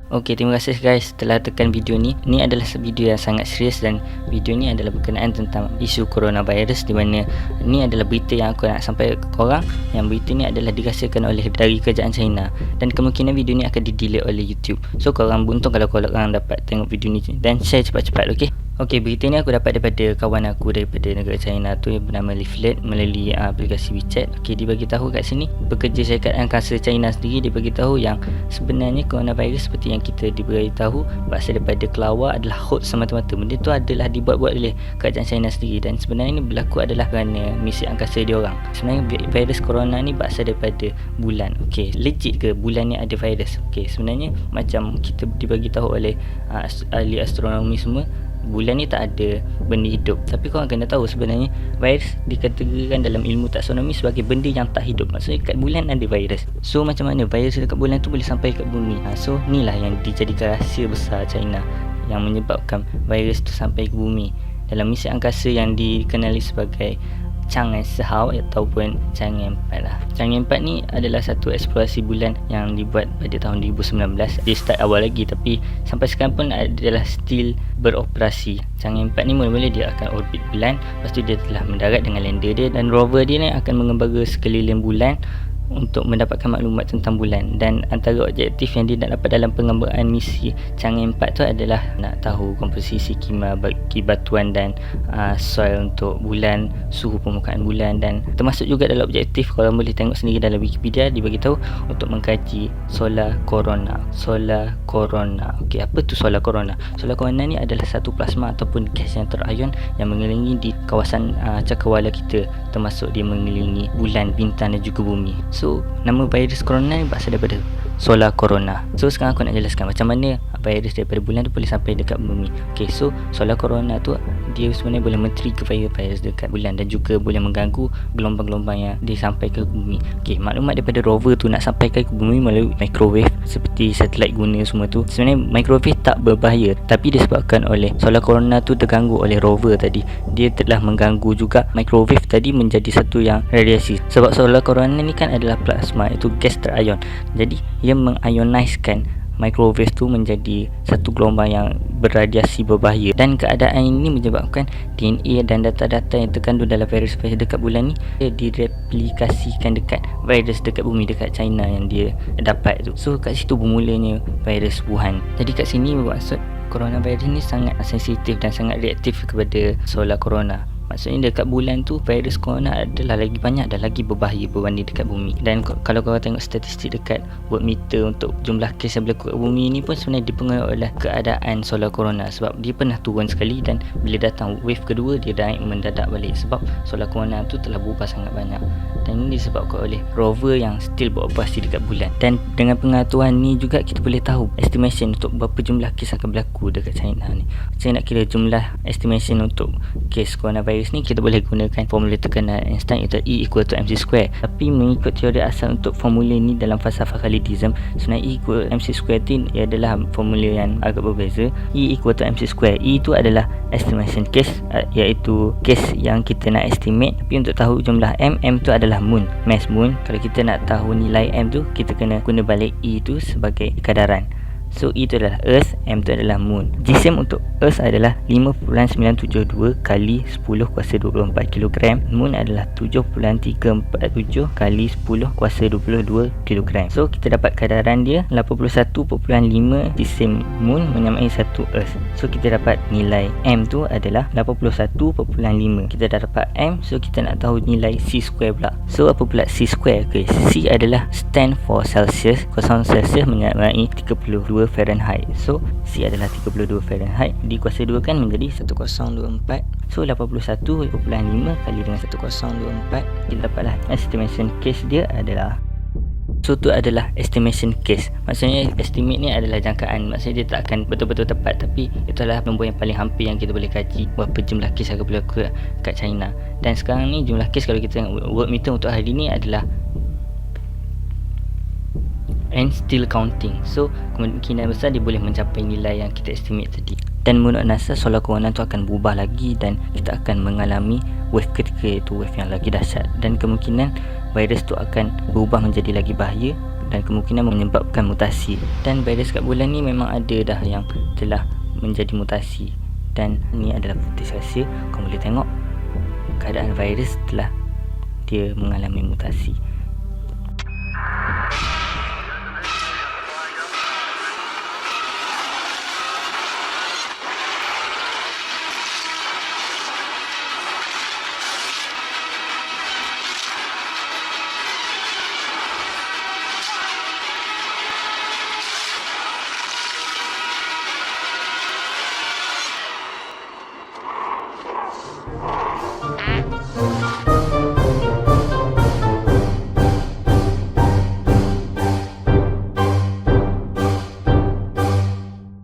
Okey, terima kasih guys telah tekan video ni. Ini adalah video yang sangat serius dan video ni adalah berkenaan tentang isu coronavirus, di mana ini adalah berita yang aku nak sampai ke korang. Yang berita ni adalah dirasakan oleh dari kerajaan China dan kemungkinan video ni akan di-delete oleh YouTube. So korang beruntung kalau korang dapat tengok video ni dan share cepat-cepat, okey? Okey, berita ni aku dapat daripada kawan aku daripada negara China tu yang bernama Leaflet melalui aplikasi WeChat. Okey, dia bagi tahu kat sini, pekerja syarikat angkasa China sendiri dia bagi tahu yang sebenarnya coronavirus seperti yang kita diberitahu berasal daripada kelawar adalah hoax semata-mata. Benda tu adalah dibuat-buat oleh kerajaan China sendiri dan sebenarnya ini berlaku adalah kerana misi angkasa dia orang. Sebenarnya virus corona ni berasal daripada bulan. Okey, legit ke bulan ni ada virus? Okey, sebenarnya macam kita dibagi tahu oleh ahli astronomi semua, bulan ni tak ada benda hidup. Tapi korang kena tahu sebenarnya virus dikategorikan dalam ilmu taksonomi sebagai benda yang tak hidup. Maksudnya kat bulan ada virus. So macam mana virus dekat bulan tu boleh sampai kat bumi? So inilah yang dijadikan rahsia besar China yang menyebabkan virus tu sampai ke bumi dalam misi angkasa yang dikenali sebagai Chang'e 4 ataupun Chang'e 4 lah. Chang'e 4 ni adalah satu eksplorasi bulan yang dibuat pada tahun 2019. Dia start awal lagi tapi sampai sekarang pun adalah still beroperasi. Chang'e 4 ni mula-mula dia akan orbit bulan, lepas tu dia telah mendarat dengan lander dia dan rover dia ni akan mengembara sekeliling bulan untuk mendapatkan maklumat tentang bulan. Dan antara objektif yang dia nak dapat dalam pengembaraan misi Chang'e 4 tu adalah nak tahu komposisi kimia bagi batuan dan soil untuk bulan, suhu permukaan bulan, dan termasuk juga dalam objektif, korang boleh tengok sendiri dalam Wikipedia, dia beritahu untuk mengkaji solar corona. Solar corona. Okey, apa tu solar corona? Solar corona ni adalah satu plasma ataupun gas yang terion yang mengelilingi di kawasan cakrawala kita, termasuk dia mengelilingi bulan, bintang dan juga bumi. So nama virus corona ni berasal daripada solar corona. So sekarang aku nak jelaskan macam mana virus daripada bulan tu boleh sampai dekat bumi. Okay, so solar corona tu dia sebenarnya boleh men-trigger virus dekat bulan dan juga boleh mengganggu gelombang-gelombang yang disampai ke bumi. Okay, maklumat daripada rover tu nak sampaikan ke bumi melalui microwave seperti satelit guna semua tu. Sebenarnya microwave tak berbahaya, tapi disebabkan oleh solar corona tu terganggu oleh rover tadi, dia telah mengganggu juga microwave tadi menjadi satu yang radiasi. Sebab solar corona ni kan adalah plasma, itu gas terion. Jadi ia mengionisekan microwave tu menjadi satu gelombang yang berradiasi berbahaya, dan keadaan ini menyebabkan DNA dan data-data yang terkandung dalam virus dekat bulan ni dia direplikasikan dekat virus dekat bumi, dekat China yang dia dapat tu. So kat situ bermulanya virus Wuhan. Jadi kat sini bermaksud coronavirus ni sangat sensitif dan sangat reaktif kepada solar corona. Maksudnya dekat bulan tu virus corona adalah lagi banyak dan lagi berbahaya berbanding dekat bumi. Dan kalau korang tengok statistik dekat world meter untuk jumlah kes yang berlaku kat bumi ni pun sebenarnya dipengaruhi oleh keadaan solar corona. Sebab dia pernah turun sekali dan bila datang wave kedua dia naik mendadak balik sebab solar corona tu telah berubah sangat banyak. Dan ini disebabkan oleh rover yang still beroperasi dekat bulan. Dan dengan pengaturan ni juga kita boleh tahu estimation untuk berapa jumlah kes akan berlaku dekat China ni. Saya nak kira jumlah estimation untuk kes coronavirus ni, kita boleh gunakan formula terkenal Einstein, iaitu E equal to mc square. Tapi mengikut teori asal untuk formula ni dalam falsafah Khalidism, sebenarnya E equal mc square ni adalah formula yang agak berbeza. E equal to mc square, E itu adalah estimation case, iaitu case yang kita nak estimate. Tapi untuk tahu jumlah M tu adalah moon, mass moon. Kalau kita nak tahu nilai M tu, kita kena guna balik E tu sebagai kadaran. So E itu adalah Earth, M itu adalah Moon. GSM untuk Earth adalah 5.972 kali 10 kuasa 24 kg. Moon adalah 7.347 kali 10 kuasa 22 kg. So kita dapat kadaran dia 81.5 GSM Moon menyamai 1 Earth. So kita dapat nilai M tu adalah 81.5. Kita dah dapat M, so kita nak tahu nilai C square pula. So apa pula C square? Okay, C adalah stand for Celsius. Kosong Celsius menyamai 32 Fahrenheit. So C adalah 32 Fahrenheit dikuasa 2 kan menjadi 1024. So 81.5 kali dengan 1024, kita dapatlah estimation case dia adalah, so tu adalah estimation case. Maksudnya estimate ni adalah jangkaan. Maksudnya dia tak akan betul-betul tepat, tapi itu adalah nombor yang paling hampir yang kita boleh kaji berapa jumlah kes akan berlaku kat China. Dan sekarang ni jumlah kes kalau kita tengok world meter untuk hari ni adalah and still counting. So kemungkinan besar dia boleh mencapai nilai yang kita estimate tadi. Dan menurut NASA, solar corona tu akan berubah lagi dan kita akan mengalami wave ketiga, iaitu wave yang lagi dahsyat. Dan kemungkinan virus tu akan berubah menjadi lagi bahaya dan kemungkinan menyebabkan mutasi. Dan virus kat bulan ni memang ada dah yang telah menjadi mutasi, dan ni adalah footage rahsia. Kau boleh tengok keadaan virus setelah dia mengalami mutasi.